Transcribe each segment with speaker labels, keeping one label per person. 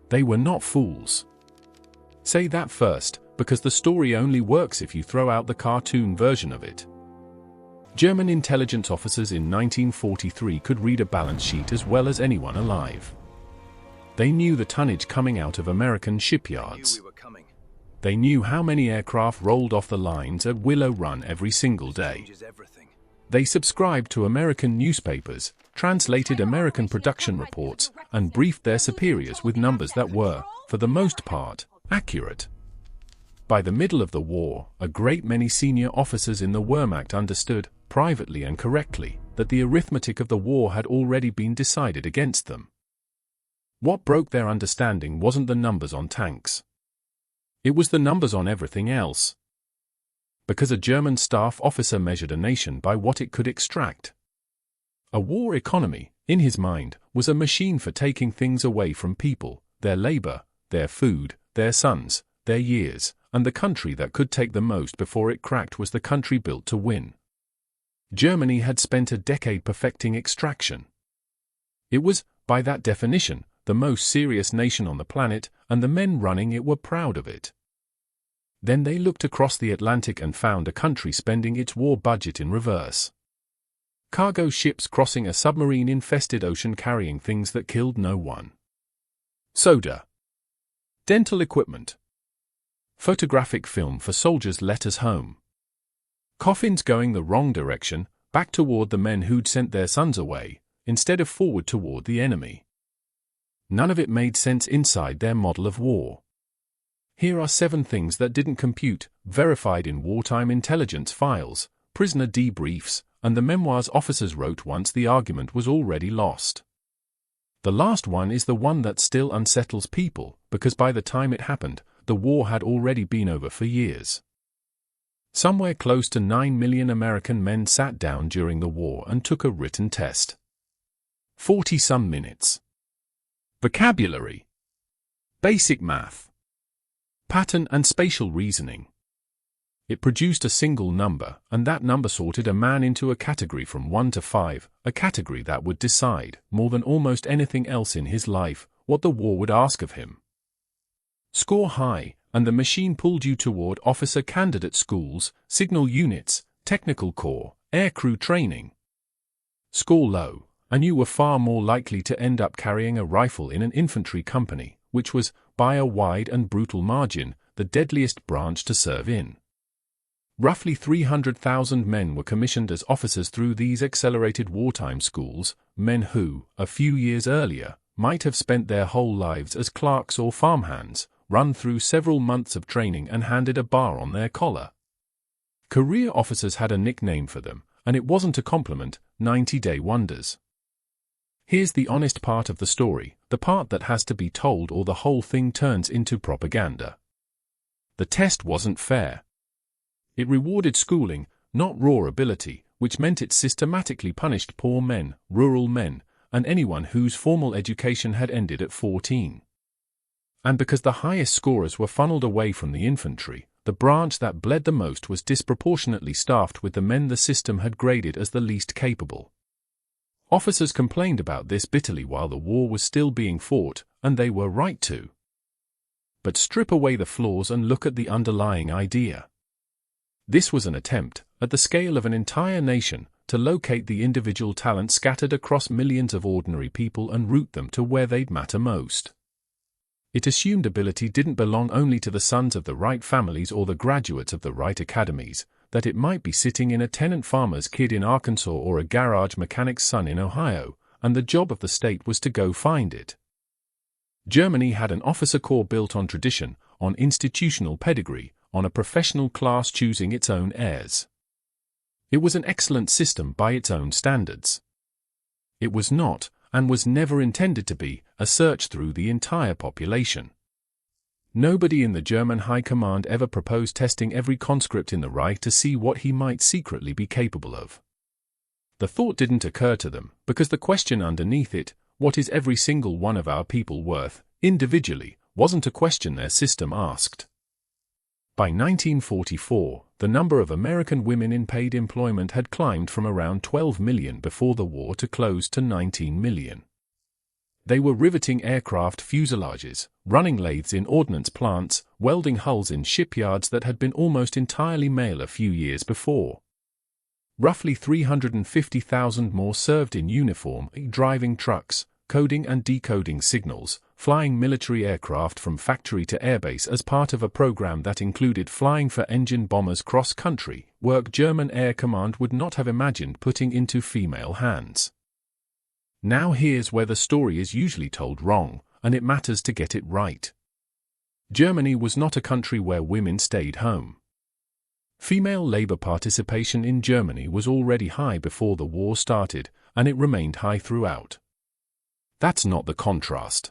Speaker 1: They were not fools. Say that first, because the story only works if you throw out the cartoon version of it. German intelligence officers in 1943 could read a balance sheet as well as anyone alive. They knew the tonnage coming out of American shipyards. They knew how many aircraft rolled off the lines at Willow Run every single day. They subscribed to American newspapers, translated American production reports, and briefed their superiors with numbers that were, for the most part, accurate. By the middle of the war, a great many senior officers in the Wehrmacht understood, privately and correctly, that the arithmetic of the war had already been decided against them. What broke their understanding wasn't the numbers on tanks. It was the numbers on everything else. Because a German staff officer measured a nation by what it could extract. A war economy, in his mind, was a machine for taking things away from people, their labor, their food, their sons, their years, and the country that could take the most before it cracked was the country built to win. Germany had spent a decade perfecting extraction. It was, by that definition, the most serious nation on the planet, and the men running it were proud of it. Then they looked across the Atlantic and found a country spending its war budget in reverse. Cargo ships crossing a submarine-infested ocean carrying things that killed no one. Soda. Dental equipment. Photographic film for soldiers' letters home. Coffins going the wrong direction, back toward the men who'd sent their sons away, instead of forward toward the enemy. None of it made sense inside their model of war. Here are 7 things that didn't compute, verified in wartime intelligence files, prisoner debriefs, and the memoirs officers wrote once the argument was already lost. The last one is the one that still unsettles people, because by the time it happened, the war had already been over for years. Somewhere close to 9 million American men sat down during the war and took a written test. 40-some minutes. Vocabulary. Basic math. Pattern and spatial reasoning. It produced a single number, and that number sorted a man into a category from 1 to 5, a category that would decide, more than almost anything else in his life, what the war would ask of him. Score high, and the machine pulled you toward officer candidate schools, signal units, technical corps, aircrew training. Score low, and you were far more likely to end up carrying a rifle in an infantry company, which was, by a wide and brutal margin, the deadliest branch to serve in. Roughly 300,000 men were commissioned as officers through these accelerated wartime schools, men who, a few years earlier, might have spent their whole lives as clerks or farmhands, run through several months of training and handed a bar on their collar. Career officers had a nickname for them, and it wasn't a compliment, 90-day wonders. Here's the honest part of the story, the part that has to be told or the whole thing turns into propaganda. The test wasn't fair. It rewarded schooling, not raw ability, which meant it systematically punished poor men, rural men, and anyone whose formal education had ended at 14. And because the highest scorers were funneled away from the infantry, the branch that bled the most was disproportionately staffed with the men the system had graded as the least capable. Officers complained about this bitterly while the war was still being fought, and they were right to. But strip away the flaws and look at the underlying idea. This was an attempt, at the scale of an entire nation, to locate the individual talent scattered across millions of ordinary people and route them to where they'd matter most. It assumed ability didn't belong only to the sons of the right families or the graduates of the right academies, that it might be sitting in a tenant farmer's kid in Arkansas or a garage mechanic's son in Ohio, and the job of the state was to go find it. Germany had an officer corps built on tradition, on institutional pedigree, on a professional class choosing its own heirs. It was an excellent system by its own standards. It was not, and was never intended to be, a search through the entire population. Nobody in the German High Command ever proposed testing every conscript in the Reich to see what he might secretly be capable of. The thought didn't occur to them, because the question underneath it, what is every single one of our people worth, individually, wasn't a question their system asked. By 1944, the number of American women in paid employment had climbed from around 12 million before the war to close to 19 million. They were riveting aircraft fuselages, running lathes in ordnance plants, welding hulls in shipyards that had been almost entirely male a few years before. Roughly 350,000 more served in uniform, driving trucks, coding and decoding signals, flying military aircraft from factory to airbase as part of a program that included flying for engine bombers cross-country, work German Air Command would not have imagined putting into female hands. Now here's where the story is usually told wrong, and it matters to get it right. Germany was not a country where women stayed home. Female labor participation in Germany was already high before the war started, and it remained high throughout. That's not the contrast.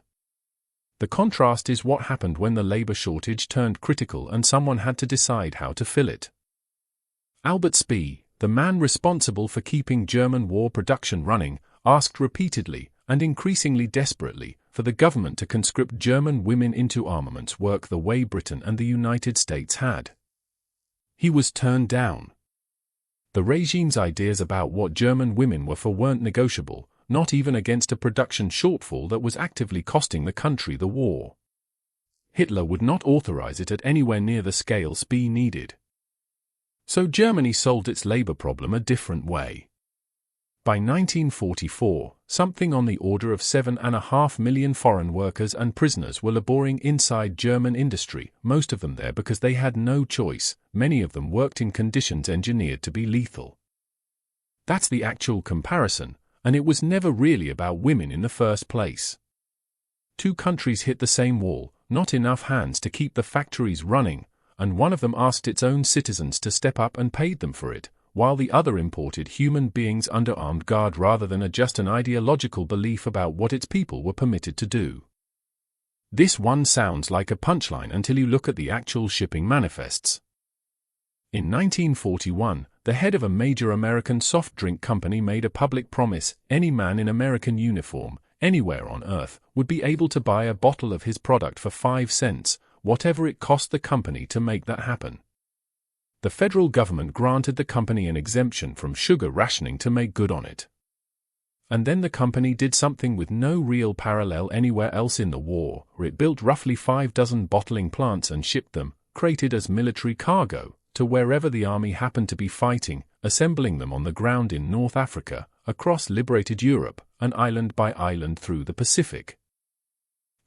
Speaker 1: The contrast is what happened when the labor shortage turned critical and someone had to decide how to fill it. Albert Speer, the man responsible for keeping German war production running, asked repeatedly, and increasingly desperately, for the government to conscript German women into armaments work the way Britain and the United States had. He was turned down. The regime's ideas about what German women were for weren't negotiable, not even against a production shortfall that was actively costing the country the war. Hitler would not authorize it at anywhere near the scale Speer needed. So Germany solved its labor problem a different way. By 1944, something on the order of 7.5 million foreign workers and prisoners were laboring inside German industry, most of them there because they had no choice. Many of them worked in conditions engineered to be lethal. That's the actual comparison, and it was never really about women in the first place. Two countries hit the same wall, not enough hands to keep the factories running, and one of them asked its own citizens to step up and paid them for it, while the other imported human beings under armed guard rather than just an ideological belief about what its people were permitted to do. This one sounds like a punchline until you look at the actual shipping manifests. In 1941, the head of a major American soft drink company made a public promise: any man in American uniform, anywhere on Earth, would be able to buy a bottle of his product for 5 cents, whatever it cost the company to make that happen. The federal government granted the company an exemption from sugar rationing to make good on it. And then the company did something with no real parallel anywhere else in the war, where it built roughly 6 bottling plants and shipped them, crated as military cargo, to wherever the army happened to be fighting, assembling them on the ground in North Africa, across liberated Europe, and island by island through the Pacific.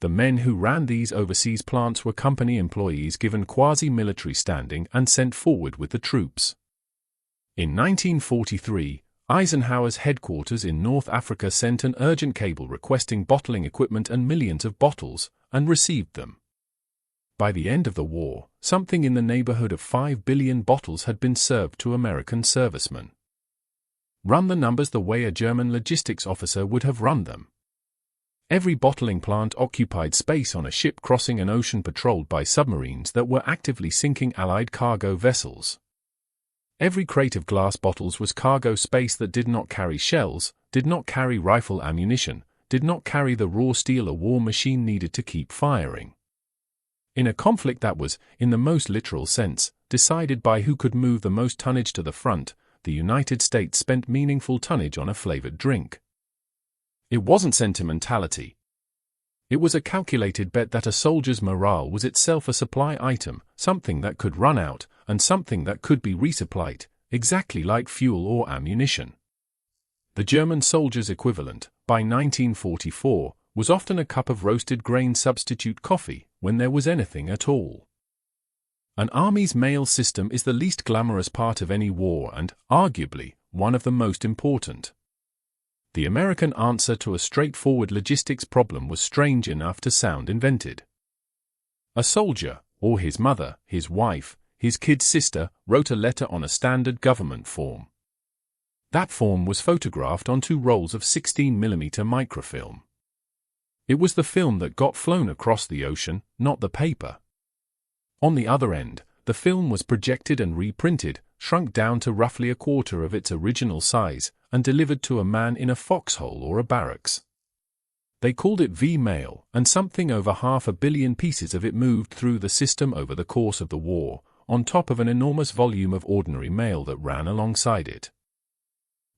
Speaker 1: The men who ran these overseas plants were company employees given quasi-military standing and sent forward with the troops. In 1943, Eisenhower's headquarters in North Africa sent an urgent cable requesting bottling equipment and millions of bottles, and received them. By the end of the war, something in the neighborhood of 5 billion bottles had been served to American servicemen. Run the numbers the way a German logistics officer would have run them. Every bottling plant occupied space on a ship crossing an ocean patrolled by submarines that were actively sinking Allied cargo vessels. Every crate of glass bottles was cargo space that did not carry shells, did not carry rifle ammunition, did not carry the raw steel a war machine needed to keep firing. In a conflict that was, in the most literal sense, decided by who could move the most tonnage to the front, the United States spent meaningful tonnage on a flavored drink. It wasn't sentimentality. It was a calculated bet that a soldier's morale was itself a supply item, something that could run out, and something that could be resupplied, exactly like fuel or ammunition. The German soldier's equivalent, by 1944, was often a cup of roasted grain substitute coffee, when there was anything at all. An army's mail system is the least glamorous part of any war and, arguably, one of the most important. The American answer to a straightforward logistics problem was strange enough to sound invented. A soldier, or his mother, his wife, his kid's sister, wrote a letter on a standard government form. That form was photographed on 2 rolls of 16mm microfilm. It was the film that got flown across the ocean, not the paper. On the other end, the film was projected and reprinted, shrunk down to roughly a quarter of its original size, and delivered to a man in a foxhole or a barracks. They called it V-mail, and something over 500 million pieces of it moved through the system over the course of the war, on top of an enormous volume of ordinary mail that ran alongside it.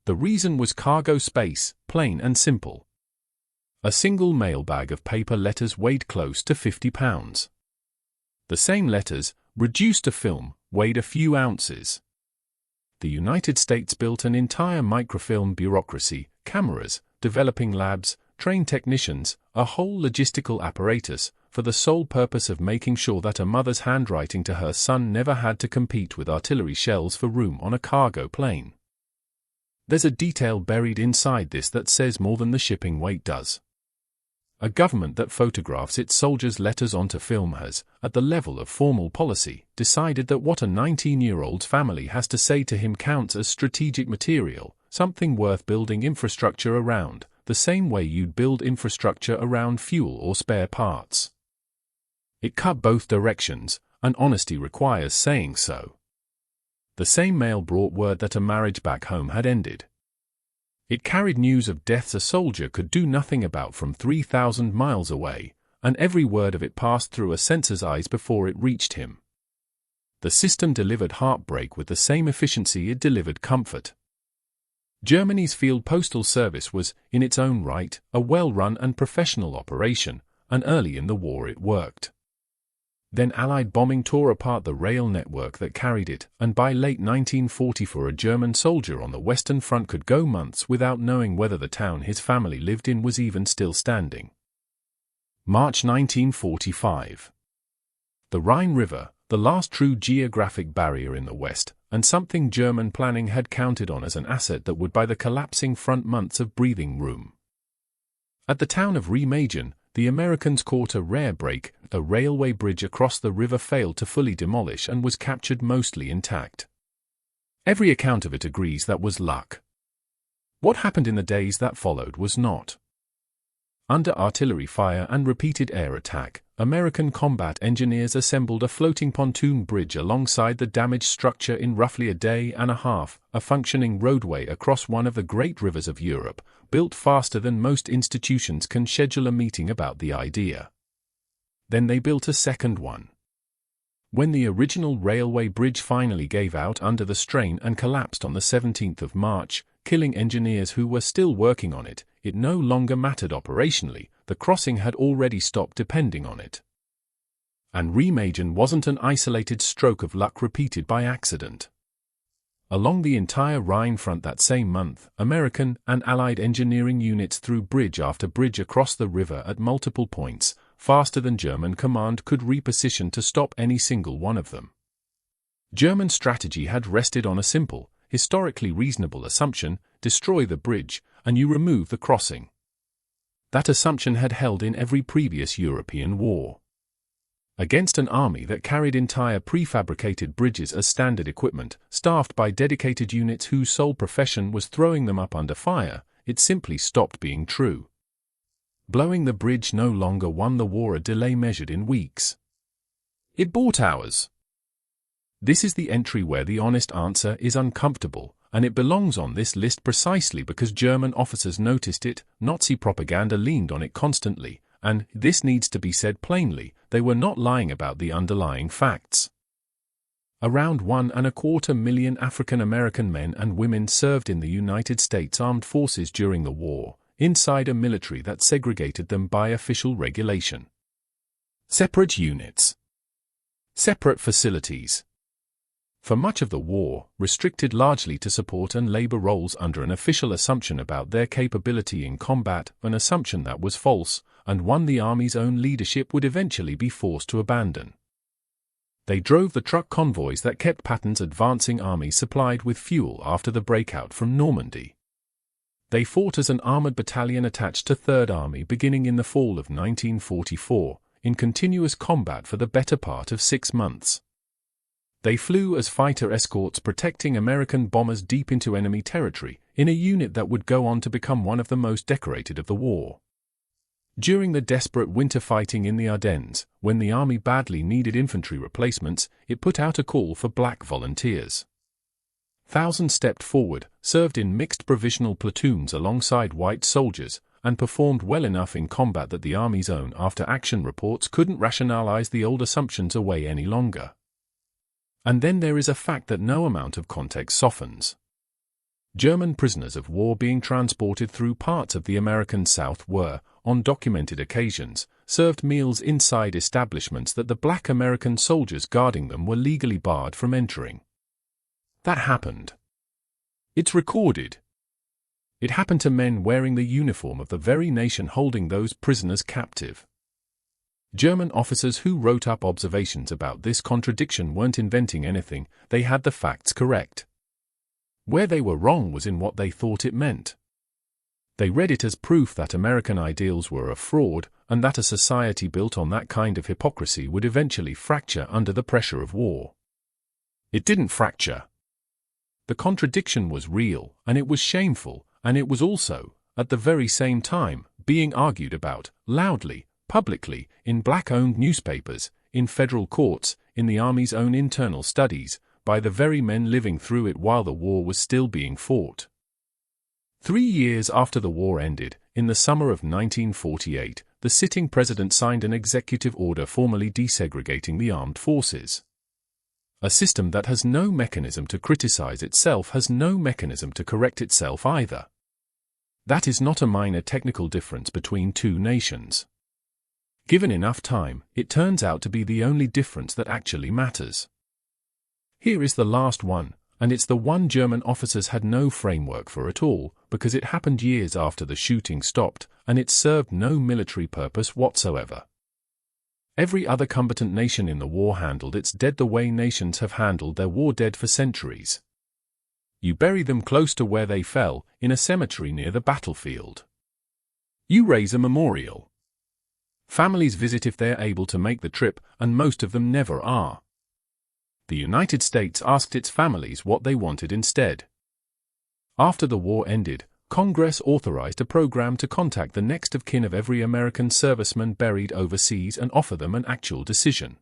Speaker 1: The reason was cargo space, plain and simple. A single mailbag of paper letters weighed close to 50 pounds. The same letters, reduced to film, weighed a few ounces. The United States built an entire microfilm bureaucracy, cameras, developing labs, trained technicians, a whole logistical apparatus, for the sole purpose of making sure that a mother's handwriting to her son never had to compete with artillery shells for room on a cargo plane. There's a detail buried inside this that says more than the shipping weight does. A government that photographs its soldiers' letters onto film has, at the level of formal policy, decided that what a 19-year-old's family has to say to him counts as strategic material, something worth building infrastructure around, the same way you'd build infrastructure around fuel or spare parts. It cut both directions, and honesty requires saying so. The same mail brought word that a marriage back home had ended. It carried news of deaths a soldier could do nothing about from 3,000 miles away, and every word of it passed through a censor's eyes before it reached him. The system delivered heartbreak with the same efficiency it delivered comfort. Germany's field postal service was, in its own right, a well-run and professional operation, and early in the war it worked. Then Allied bombing tore apart the rail network that carried it, and by late 1944 a German soldier on the Western Front could go months without knowing whether the town his family lived in was even still standing. March 1945. The Rhine River, the last true geographic barrier in the West, and something German planning had counted on as an asset that would buy the collapsing front months of breathing room. At the town of Remagen, the Americans caught a rare break. A railway bridge across the river failed to fully demolish and was captured mostly intact. Every account of it agrees that was luck. What happened in the days that followed was not. Under artillery fire and repeated air attack, American combat engineers assembled a floating pontoon bridge alongside the damaged structure in roughly a day and a half, a functioning roadway across one of the great rivers of Europe, built faster than most institutions can schedule a meeting about the idea. Then they built a second one. When the original railway bridge finally gave out under the strain and collapsed on the 17th of March, killing engineers who were still working on it, it no longer mattered operationally, the crossing had already stopped depending on it. And Remagen wasn't an isolated stroke of luck repeated by accident. Along the entire Rhine front that same month, American and Allied engineering units threw bridge after bridge across the river at multiple points, faster than German command could reposition to stop any single one of them. German strategy had rested on a simple, historically reasonable assumption: destroy the bridge, and you remove the crossing. That assumption had held in every previous European war. Against an army that carried entire prefabricated bridges as standard equipment, staffed by dedicated units whose sole profession was throwing them up under fire, it simply stopped being true. Blowing the bridge no longer won the war a delay measured in weeks. It bought hours. This is the entry where the honest answer is uncomfortable, and it belongs on this list precisely because German officers noticed it, Nazi propaganda leaned on it constantly, and, this needs to be said plainly, they were not lying about the underlying facts. Around 1.25 million African American men and women served in the United States Armed Forces during the war, inside a military that segregated them by official regulation. Separate units. Separate facilities. For much of the war, restricted largely to support and labor roles under an official assumption about their capability in combat, an assumption that was false, and one the Army's own leadership would eventually be forced to abandon. They drove the truck convoys that kept Patton's advancing army supplied with fuel after the breakout from Normandy. They fought as an armored battalion attached to 3rd Army beginning in the fall of 1944, in continuous combat for the better part of 6 months. They flew as fighter escorts protecting American bombers deep into enemy territory, in a unit that would go on to become one of the most decorated of the war. During the desperate winter fighting in the Ardennes, when the Army badly needed infantry replacements, it put out a call for black volunteers. Thousands stepped forward, served in mixed provisional platoons alongside white soldiers, and performed well enough in combat that the Army's own after-action reports couldn't rationalize the old assumptions away any longer. And then there is a fact that no amount of context softens. German prisoners of war being transported through parts of the American South were, on documented occasions, served meals inside establishments that the black American soldiers guarding them were legally barred from entering. That happened. It's recorded. It happened to men wearing the uniform of the very nation holding those prisoners captive. German officers who wrote up observations about this contradiction weren't inventing anything, they had the facts correct. Where they were wrong was in what they thought it meant. They read it as proof that American ideals were a fraud, and that a society built on that kind of hypocrisy would eventually fracture under the pressure of war. It didn't fracture. The contradiction was real, and it was shameful, and it was also, at the very same time, being argued about, loudly, publicly, in black-owned newspapers, in federal courts, in the Army's own internal studies, by the very men living through it while the war was still being fought. 3 years after the war ended, in the summer of 1948, the sitting president signed an executive order formally desegregating the armed forces. A system that has no mechanism to criticize itself has no mechanism to correct itself either. That is not a minor technical difference between two nations. Given enough time, it turns out to be the only difference that actually matters. Here is the last one, and it's the one German officers had no framework for at all, because it happened years after the shooting stopped, and it served no military purpose whatsoever. Every other combatant nation in the war handled its dead the way nations have handled their war dead for centuries. You bury them close to where they fell, in a cemetery near the battlefield. You raise a memorial. Families visit if they're able to make the trip, and most of them never are. The United States asked its families what they wanted instead. After the war ended, Congress authorized a program to contact the next of kin of every American serviceman buried overseas and offer them an actual decision.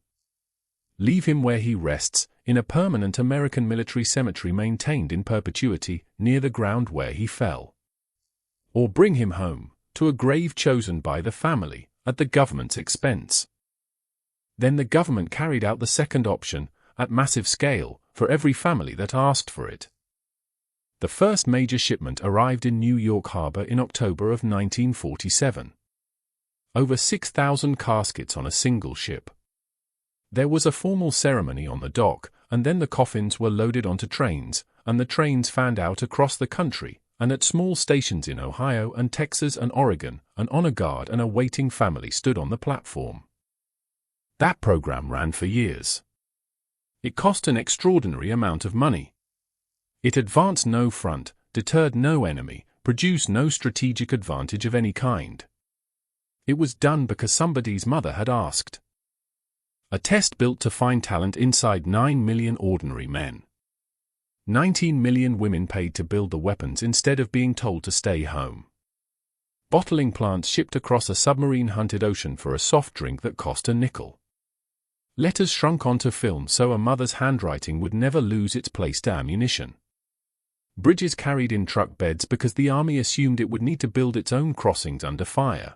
Speaker 1: Leave him where he rests, in a permanent American military cemetery maintained in perpetuity, near the ground where he fell. Or bring him home, to a grave chosen by the family, at the government's expense. Then the government carried out the second option, at massive scale, for every family that asked for it. The first major shipment arrived in New York Harbor in October of 1947. Over 6,000 caskets on a single ship. There was a formal ceremony on the dock, and then the coffins were loaded onto trains, and the trains fanned out across the country, and at small stations in Ohio and Texas and Oregon, an honor guard and a waiting family stood on the platform. That program ran for years. It cost an extraordinary amount of money. It advanced no front, deterred no enemy, produced no strategic advantage of any kind. It was done because somebody's mother had asked. A test built to find talent inside 9 million ordinary men. 19 million women paid to build the weapons instead of being told to stay home. Bottling plants shipped across a submarine-hunted ocean for a soft drink that cost a nickel. Letters shrunk onto film so a mother's handwriting would never lose its place to ammunition. Bridges carried in truck beds because the Army assumed it would need to build its own crossings under fire.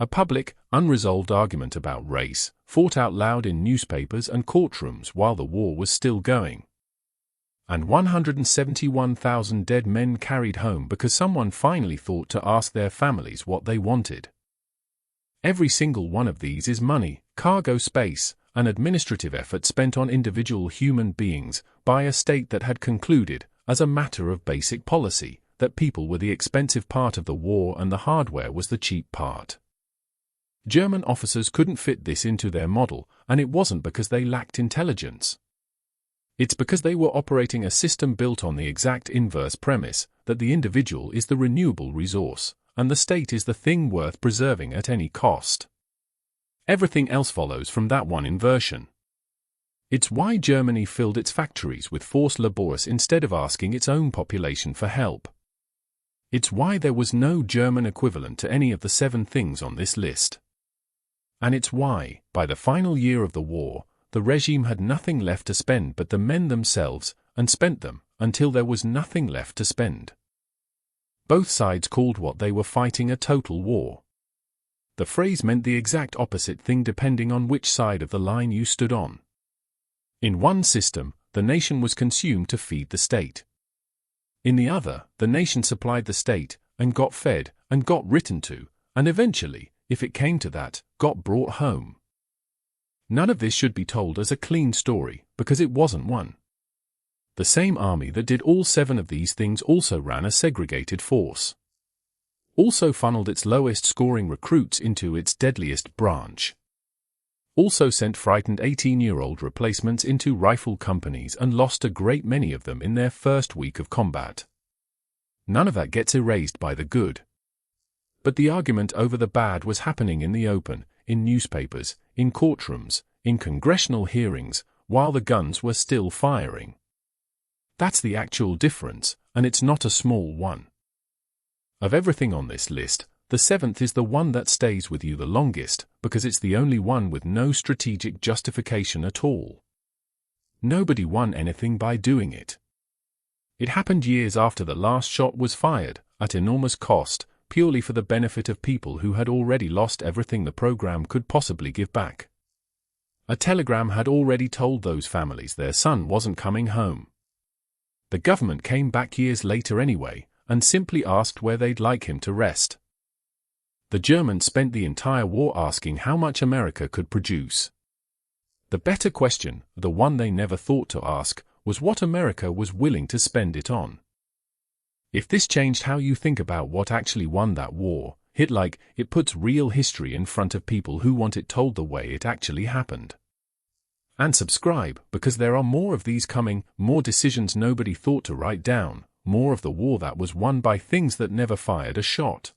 Speaker 1: A public, unresolved argument about race, fought out loud in newspapers and courtrooms while the war was still going. And 171,000 dead men carried home because someone finally thought to ask their families what they wanted. Every single one of these is money, cargo space, an administrative effort spent on individual human beings by a state that had concluded, as a matter of basic policy, that people were the expensive part of the war and the hardware was the cheap part. German officers couldn't fit this into their model, and it wasn't because they lacked intelligence. It's because they were operating a system built on the exact inverse premise that the individual is the renewable resource, and the state is the thing worth preserving at any cost. Everything else follows from that one inversion. It's why Germany filled its factories with forced laborers instead of asking its own population for help. It's why there was no German equivalent to any of the 7 things on this list. And it's why, by the final year of the war, the regime had nothing left to spend but the men themselves, and spent them, until there was nothing left to spend. Both sides called what they were fighting a total war. The phrase meant the exact opposite thing depending on which side of the line you stood on. In one system, the nation was consumed to feed the state. In the other, the nation supplied the state, and got fed, and got written to, and eventually, if it came to that, got brought home. None of this should be told as a clean story, because it wasn't one. The same army that did all 7 of these things also ran a segregated force. Also funneled its lowest-scoring recruits into its deadliest branch. Also sent frightened 18-year-old replacements into rifle companies and lost a great many of them in their first week of combat. None of that gets erased by the good. But the argument over the bad was happening in the open, in newspapers, in courtrooms, in congressional hearings, while the guns were still firing. That's the actual difference, and it's not a small one. Of everything on this list, the 7th is the one that stays with you the longest, because it's the only one with no strategic justification at all. Nobody won anything by doing it. It happened years after the last shot was fired, at enormous cost, purely for the benefit of people who had already lost everything the program could possibly give back. A telegram had already told those families their son wasn't coming home. The government came back years later anyway, and simply asked where they'd like him to rest. The Germans spent the entire war asking how much America could produce. The better question, the one they never thought to ask, was what America was willing to spend it on. If this changed how you think about what actually won that war, hit like, it puts real history in front of people who want it told the way it actually happened. And subscribe, because there are more of these coming, more decisions nobody thought to write down, more of the war that was won by things that never fired a shot.